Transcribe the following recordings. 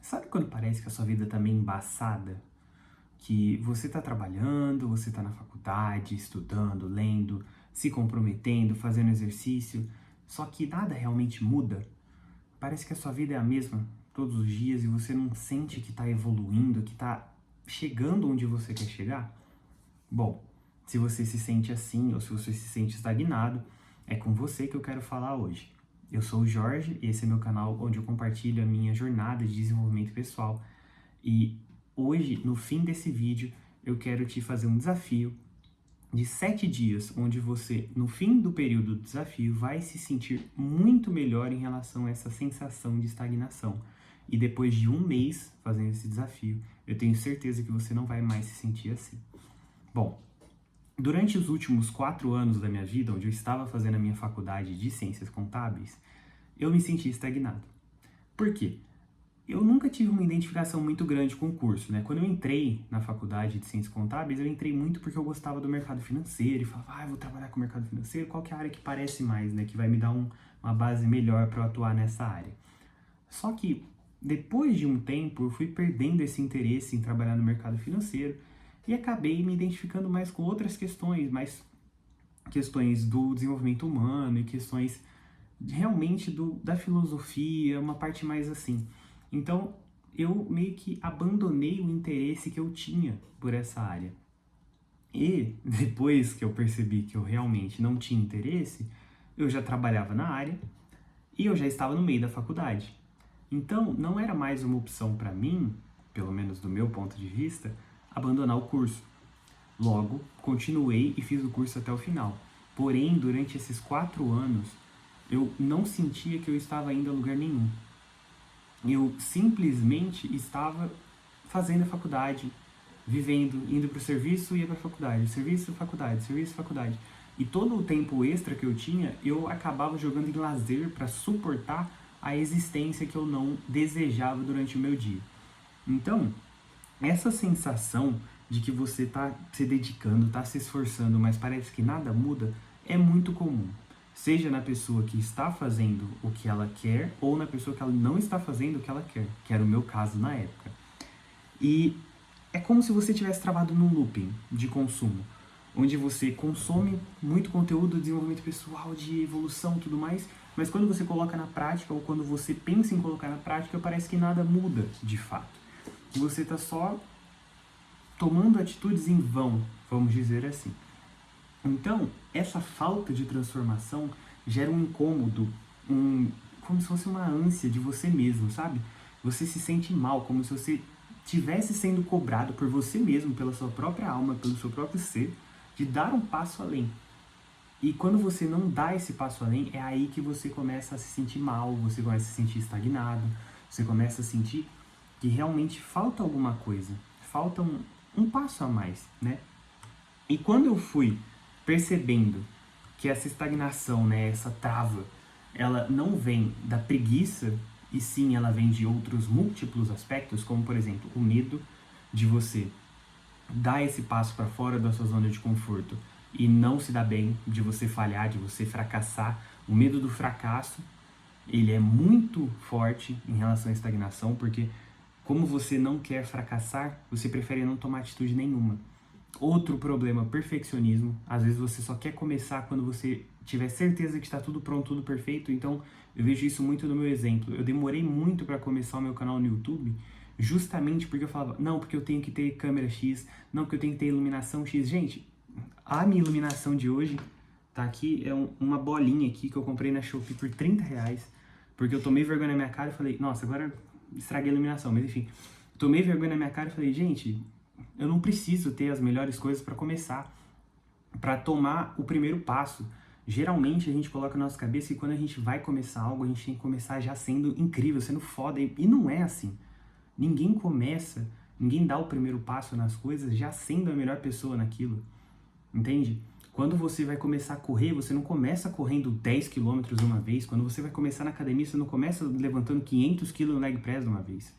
Sabe quando parece que a sua vida tá meio embaçada? Que você tá trabalhando, você tá na faculdade, estudando, lendo, se comprometendo, fazendo exercício, só que nada realmente muda? Parece que a sua vida é a mesma todos os dias e você não sente que tá evoluindo, que tá chegando onde você quer chegar? Bom, se você se sente assim ou se você se sente estagnado, é com você que eu quero falar hoje. Eu sou o Jorge e esse é meu canal onde eu compartilho a minha jornada de desenvolvimento pessoal. E hoje, no fim desse vídeo, eu quero te fazer um desafio de 7 dias, onde você, no fim do período do desafio, vai se sentir muito melhor em relação a essa sensação de estagnação. E depois de um mês fazendo esse desafio, eu tenho certeza que você não vai mais se sentir assim. Bom, durante os últimos 4 anos da minha vida, onde eu estava fazendo a minha faculdade de Ciências Contábeis, eu me senti estagnado. Por quê? Eu nunca tive uma identificação muito grande com o curso, né? Quando eu entrei na faculdade de Ciências Contábeis, eu entrei muito porque eu gostava do mercado financeiro e falava, eu vou trabalhar com o mercado financeiro, qual que é a área que parece mais, né? Que vai me dar uma base melhor para eu atuar nessa área. Só que, depois de um tempo, eu fui perdendo esse interesse em trabalhar no mercado financeiro e acabei me identificando mais com outras questões, mais questões do desenvolvimento humano e questões realmente da filosofia, uma parte mais assim. Então, eu meio que abandonei o interesse que eu tinha por essa área. E depois que eu percebi que eu realmente não tinha interesse, eu já trabalhava na área e eu já estava no meio da faculdade. Então, não era mais uma opção para mim, pelo menos do meu ponto de vista, abandonar o curso. Logo, continuei e fiz o curso até o final. Porém, durante esses 4 anos, eu não sentia que eu estava indo a lugar nenhum. Eu simplesmente estava fazendo a faculdade, vivendo, indo para o serviço e ia para a faculdade, serviço, faculdade, serviço, faculdade. E todo o tempo extra que eu tinha, eu acabava jogando em lazer para suportar a existência que eu não desejava durante o meu dia. Então, essa sensação de que você está se dedicando, está se esforçando, mas parece que nada muda, é muito comum. Seja na pessoa que está fazendo o que ela quer ou na pessoa que ela não está fazendo o que ela quer, que era o meu caso na época. E é como se você tivesse travado num looping de consumo, onde você consome muito conteúdo de desenvolvimento pessoal, de evolução e tudo mais, mas quando você coloca na prática ou quando você pensa em colocar na prática, parece que nada muda de fato. Você está só tomando atitudes em vão, vamos dizer assim. Então, essa falta de transformação gera um incômodo, como se fosse uma ânsia de você mesmo, sabe? Você se sente mal, como se você estivesse sendo cobrado por você mesmo, pela sua própria alma, pelo seu próprio ser, de dar um passo além. E quando você não dá esse passo além, é aí que você começa a se sentir mal, você começa a se sentir estagnado, você começa a sentir que realmente falta alguma coisa, falta um passo a mais, né? E quando eu fui percebendo que essa estagnação, né, essa trava, ela não vem da preguiça, e sim ela vem de outros múltiplos aspectos, como por exemplo, o medo de você dar esse passo para fora da sua zona de conforto e não se dar bem, de você falhar, de você fracassar. O medo do fracasso, ele é muito forte em relação à estagnação, porque como você não quer fracassar, você prefere não tomar atitude nenhuma. Outro problema, perfeccionismo. Às vezes você só quer começar quando você tiver certeza que está tudo pronto, tudo perfeito. Então, eu vejo isso muito no meu exemplo. Eu demorei muito para começar o meu canal no YouTube, justamente porque eu falava, não, porque eu tenho que ter câmera X, não, porque eu tenho que ter iluminação X. Gente, a minha iluminação de hoje tá aqui, é uma bolinha aqui que eu comprei na Shopee por R$ 30, porque eu tomei vergonha na minha cara e falei, nossa, agora estraguei a iluminação, mas enfim. Tomei vergonha na minha cara e falei, gente, eu não preciso ter as melhores coisas para começar, para tomar o primeiro passo. Geralmente a gente coloca na nossa cabeça que quando a gente vai começar algo, a gente tem que começar já sendo incrível, sendo foda, e não é assim. Ninguém começa, ninguém dá o primeiro passo nas coisas já sendo a melhor pessoa naquilo, entende? Quando você vai começar a correr, você não começa correndo 10 quilômetros de uma vez. Quando você vai começar na academia, você não começa levantando 500 quilos no leg press de uma vez.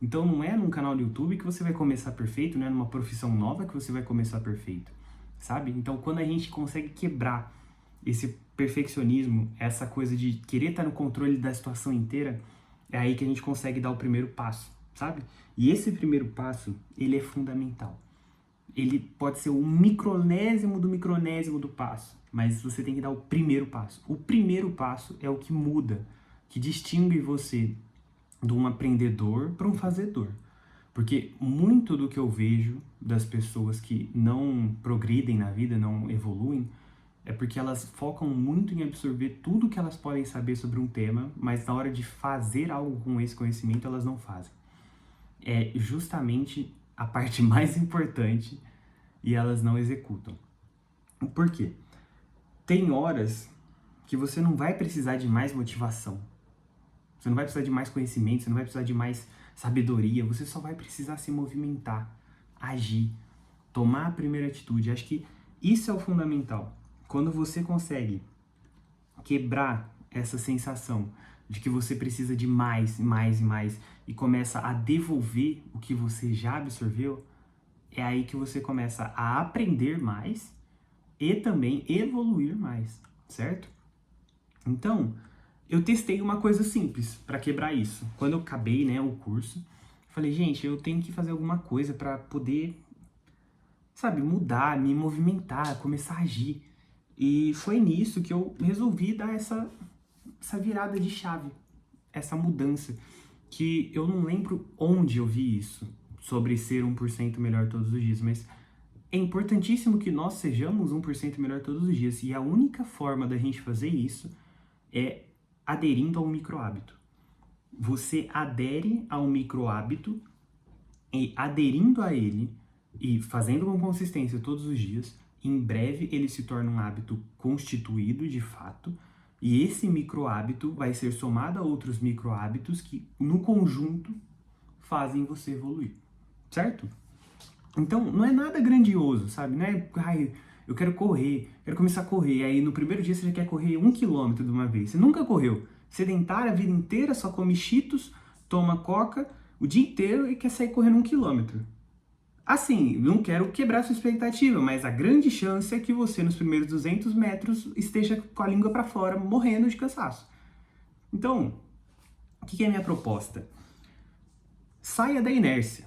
Então não é num canal do YouTube que você vai começar perfeito, não é numa profissão nova que você vai começar perfeito, sabe? Então quando a gente consegue quebrar esse perfeccionismo, essa coisa de querer estar no controle da situação inteira, é aí que a gente consegue dar o primeiro passo. sabe? E esse primeiro passo, ele é fundamental. Ele pode ser o micronésimo do passo, mas você tem que dar o primeiro passo. O primeiro passo é o que muda, que distingue você de um aprendedor para um fazedor. Porque muito do que eu vejo das pessoas que não progridem na vida, não evoluem, é porque elas focam muito em absorver tudo que elas podem saber sobre um tema, mas na hora de fazer algo com esse conhecimento, elas não fazem. É justamente a parte mais importante e elas não executam. Por quê? Tem horas que você não vai precisar de mais motivação. Você não vai precisar de mais conhecimento, você não vai precisar de mais sabedoria, você só vai precisar se movimentar, agir, tomar a primeira atitude. Acho que isso é o fundamental. Quando você consegue quebrar essa sensação de que você precisa de mais, mais e mais e começa a devolver o que você já absorveu, é aí que você começa a aprender mais e também evoluir mais, certo? Então, eu testei uma coisa simples para quebrar isso. Quando eu acabei, né, o curso, falei, gente, eu tenho que fazer alguma coisa para poder, sabe, mudar, me movimentar, começar a agir. E foi nisso que eu resolvi dar essa virada de chave, essa mudança, que eu não lembro onde eu vi isso, sobre ser 1% melhor todos os dias, mas é importantíssimo que nós sejamos 1% melhor todos os dias, e a única forma da gente fazer isso é aderindo a um micro-hábito. Você adere a um micro-hábito e aderindo a ele e fazendo com consistência todos os dias, em breve ele se torna um hábito constituído de fato, e esse micro-hábito vai ser somado a outros micro-hábitos que, no conjunto, fazem você evoluir, certo? Então, não é nada grandioso, sabe? Não é, ai, eu quero correr, quero começar a correr, aí no primeiro dia você já quer correr 1 quilômetro de uma vez. Você nunca correu. Sedentário a vida inteira, só come Cheetos, toma Coca o dia inteiro e quer sair correndo 1 quilômetro. Assim, não quero quebrar sua expectativa, mas a grande chance é que você, nos primeiros 200 metros, esteja com a língua para fora, morrendo de cansaço. Então, o que é a minha proposta? Saia da inércia.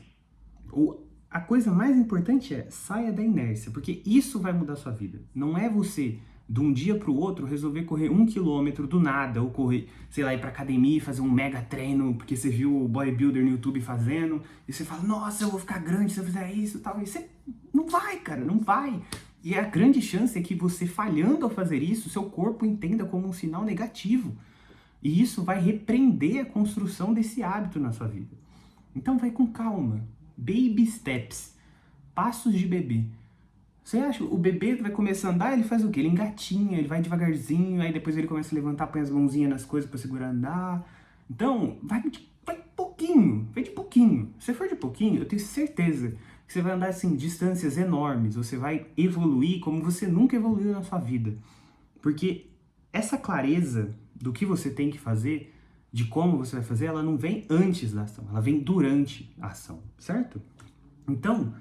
A coisa mais importante é saia da inércia, porque isso vai mudar a sua vida. Não é você, de um dia para o outro, resolver correr 1 quilômetro do nada, ou correr, sei lá, ir pra academia e fazer um mega treino, porque você viu o bodybuilder no YouTube fazendo, e você fala, nossa, eu vou ficar grande se eu fizer isso e tal. E você não vai, cara, não vai. E a grande chance é que você falhando ao fazer isso, seu corpo entenda como um sinal negativo. E isso vai repreender a construção desse hábito na sua vida. Então vai com calma. Baby steps, passos de bebê. Você acha que o bebê vai começar a andar, ele faz o quê? Ele engatinha, ele vai devagarzinho, aí depois ele começa a levantar, põe as mãozinhas nas coisas para segurar andar. Então, vai pouquinho, vai de pouquinho. Se for de pouquinho, eu tenho certeza que você vai andar assim, distâncias enormes, você vai evoluir como você nunca evoluiu na sua vida. Porque essa clareza do que você tem que fazer, de como você vai fazer, ela não vem antes da ação, ela vem durante a ação, certo? Então,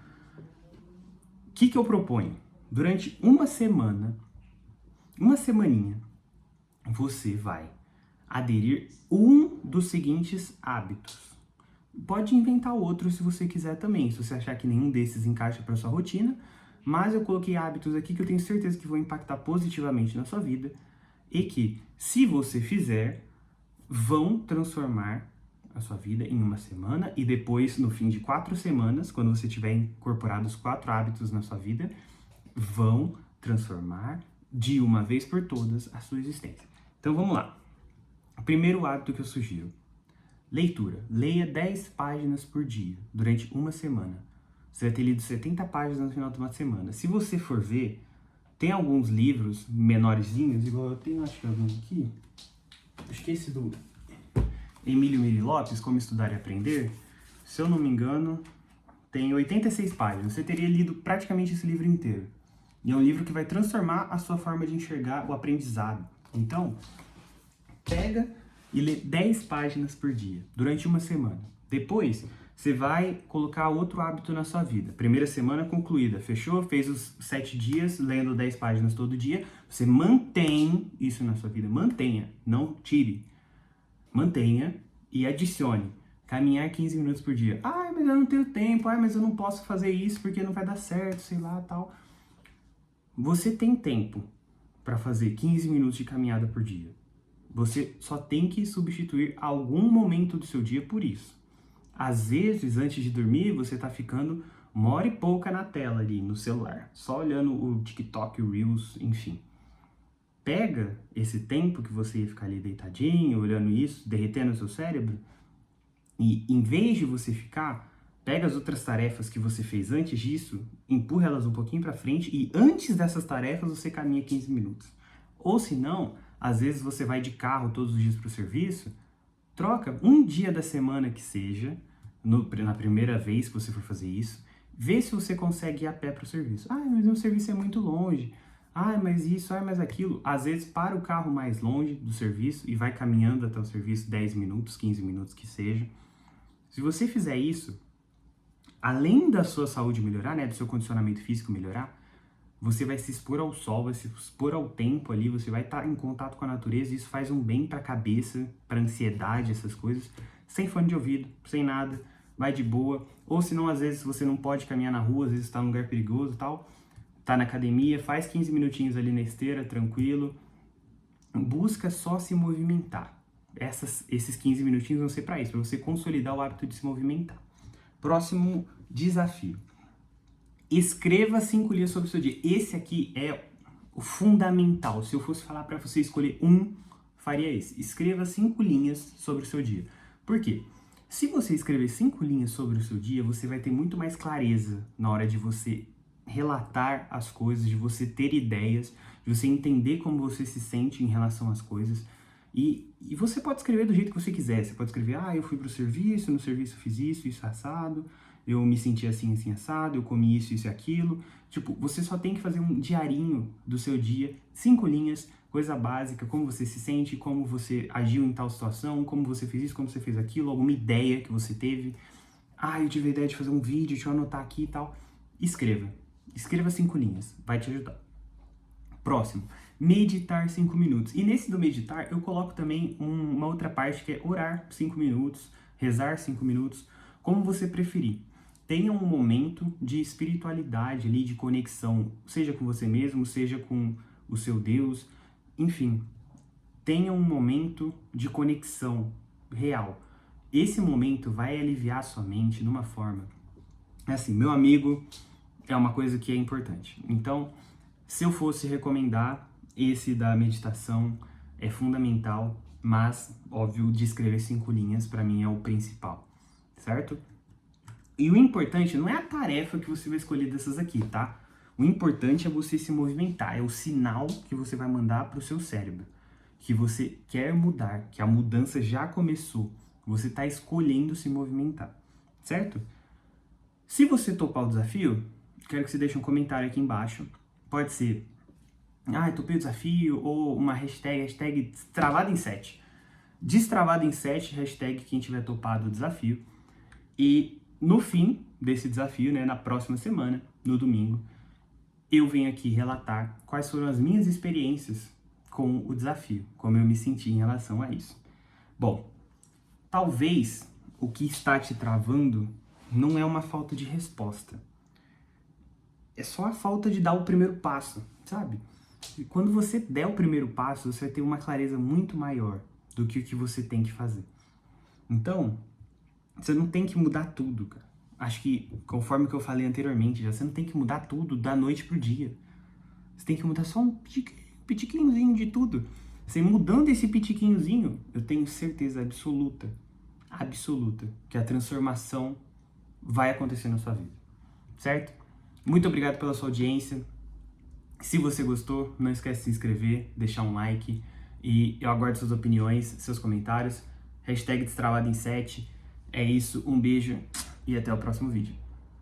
o que eu proponho? Durante uma semaninha, você vai aderir um dos seguintes hábitos. Pode inventar outro se você quiser também, se você achar que nenhum desses encaixa para sua rotina, mas eu coloquei hábitos aqui que eu tenho certeza que vão impactar positivamente na sua vida e que, se você fizer, vão transformar a sua vida em uma semana e depois, no fim de 4 semanas, quando você tiver incorporado os 4 hábitos na sua vida, vão transformar de uma vez por todas a sua existência. Então vamos lá. O primeiro hábito que eu sugiro: leitura. Leia 10 páginas por dia, durante uma semana. Você vai ter lido 70 páginas no final de uma semana. Se você for ver, tem alguns livros menorzinhos, igual eu tenho, acho que algum aqui. Acho que esse do Emílio Miri Lopes, Como Estudar e Aprender, se eu não me engano, tem 86 páginas. Você teria lido praticamente esse livro inteiro. E é um livro que vai transformar a sua forma de enxergar o aprendizado. Então, pega e lê 10 páginas por dia, durante uma semana. Depois, você vai colocar outro hábito na sua vida. Primeira semana concluída, fechou? Fez os 7 dias, lendo 10 páginas todo dia. Você mantém isso na sua vida. Mantenha, não tire. Mantenha e adicione Caminhar 15 minutos por dia. Ai, mas eu não tenho tempo. Ai, mas eu não posso fazer isso porque não vai dar certo, sei lá, tal. Você tem tempo para fazer 15 minutos de caminhada por dia. Você só tem que substituir algum momento do seu dia por isso. Às vezes, antes de dormir, você tá ficando 1 hora e pouca na tela ali, no celular. Só olhando o TikTok, o Reels, enfim. Pega esse tempo que você ia ficar ali deitadinho, olhando isso, derretendo o seu cérebro, e em vez de você ficar, pega as outras tarefas que você fez antes disso, empurra elas um pouquinho para frente e antes dessas tarefas você caminha 15 minutos. Ou se não, às vezes você vai de carro todos os dias para o serviço, troca um dia da semana que seja, na primeira vez que você for fazer isso, vê se você consegue ir a pé para o serviço. Ah, mas meu serviço é muito longe. Ah, mas isso, ah, mas aquilo. Às vezes para o carro mais longe do serviço e vai caminhando até o serviço 10 minutos, 15 minutos que seja. Se você fizer isso, além da sua saúde melhorar, né, do seu condicionamento físico melhorar, você vai se expor ao sol, vai se expor ao tempo ali, você vai estar em contato com a natureza, e isso faz um bem para a cabeça, para ansiedade, essas coisas, sem fone de ouvido, sem nada, vai de boa. Ou se não, às vezes você não pode caminhar na rua, às vezes está num lugar perigoso e tal, tá na academia, faz 15 minutinhos ali na esteira, tranquilo, busca só se movimentar. Esses 15 minutinhos vão ser para isso, para você consolidar o hábito de se movimentar. Próximo desafio. Escreva 5 linhas sobre o seu dia. Esse aqui é o fundamental. Se eu fosse falar para você escolher faria esse. Escreva 5 linhas sobre o seu dia. Por quê? Se você escrever 5 linhas sobre o seu dia, você vai ter muito mais clareza na hora de você relatar as coisas, de você ter ideias, de você entender como você se sente em relação às coisas. E você pode escrever do jeito que você quiser. Você pode escrever, eu fui pro serviço, no serviço fiz isso assado, eu me senti assim, assim, assado, eu comi isso e aquilo. Tipo, você só tem que fazer um diarinho do seu dia, 5 linhas, coisa básica, como você se sente, como você agiu em tal situação, como você fez isso, como você fez aquilo, alguma ideia que você teve. Eu tive a ideia de fazer um vídeo, deixa eu anotar aqui e tal. Escreva. Escreva 5 linhas, vai te ajudar. Próximo, meditar 5 minutos. E nesse do meditar, eu coloco também uma outra parte que é orar 5 minutos, rezar 5 minutos, como você preferir. Tenha um momento de espiritualidade ali, de conexão, seja com você mesmo, seja com o seu Deus, enfim. Tenha um momento de conexão real. Esse momento vai aliviar a sua mente de uma forma. Assim, meu amigo, é uma coisa que é importante. Então, se eu fosse recomendar, esse da meditação é fundamental, mas, óbvio, de escrever 5 linhas, para mim, é o principal, certo? E o importante não é a tarefa que você vai escolher dessas aqui, tá? O importante é você se movimentar, é o sinal que você vai mandar para o seu cérebro, que você quer mudar, que a mudança já começou, você está escolhendo se movimentar, certo? Se você topar o desafio, quero que você deixe um comentário aqui embaixo. Pode ser, topei o desafio, ou uma hashtag destravado em 7. Destravado em 7, hashtag quem tiver topado o desafio. E no fim desse desafio, né, na próxima semana, no domingo, eu venho aqui relatar quais foram as minhas experiências com o desafio, como eu me senti em relação a isso. Bom, talvez o que está te travando não é uma falta de resposta. É só a falta de dar o primeiro passo, sabe? E quando você der o primeiro passo, você vai ter uma clareza muito maior do que o que você tem que fazer. Então, você não tem que mudar tudo, cara. Acho que, conforme que eu falei anteriormente, você não tem que mudar tudo da noite pro dia. Você tem que mudar só um pitiquinhozinho de tudo. Você mudando esse pitiquinhozinho, eu tenho certeza absoluta, que a transformação vai acontecer na sua vida, certo? Muito obrigado pela sua audiência. Se você gostou, não esquece de se inscrever, deixar um like, e eu aguardo suas opiniões, seus comentários. Hashtag destravado em 7. É isso, um beijo e até o próximo vídeo.